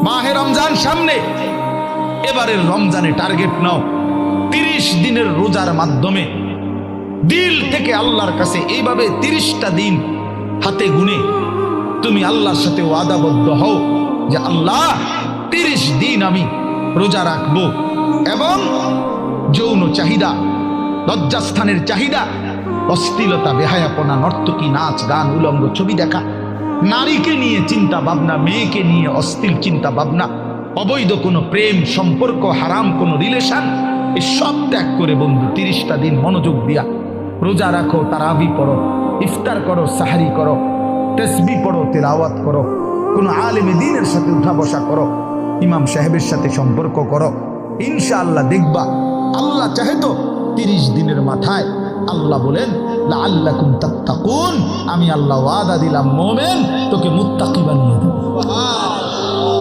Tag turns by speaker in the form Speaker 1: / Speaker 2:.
Speaker 1: মাহে রমজান সামনে, এবারের রমজানে টার্গেট নাও 30 দিনের রোজার মাধ্যমে দিল থেকে আল্লাহর কাছে এইভাবে 30টা দিন হাতে গুনে তুমি আল্লাহর সাথে ওয়াদাবদ্ধ হও যে আল্লাহ 30 দিন আমি রোজা রাখবো। এবং যৌন চাহিদা, লজ্জাস্থানের চাহিদা, অশ্লীলতা, বেহায়াপনা, নর্তকী, নাচ গান, উলঙ্গ ছবি দেখা, নারীকে নিয়ে চিন্তা ভাবনা, মেয়েকে নিয়ে অশ্লীল চিন্তা ভাবনা, অবৈধ কোনো প্রেম সম্পর্ক, হারাম কোনো রিলেশন, এই সব ত্যাগ করে বন্ধু 30টা দিন মনোযোগ দিয়া রোজা রাখো, তারাবি পড়ো, ইফতার করো, সাহারি করো, তাসবিহ পড়ো, তেলাওয়াত করো, কোনো আলেমে দ্বীনের সাথে উঠা বসা করো, ইমাম সাহেবের সাথে সম্পর্ক করো। ইনশাআল্লাহ দেখবা আল্লাহ চাহে তো 30 দিনের মাথায় আল্লাহ বলেন লাআল্লাকুম তাত্তাকুন, আমি আল্লাহ ওয়াদা দিলাম মোমেন তোকে মুত্তাকি বানিয়ে দেব।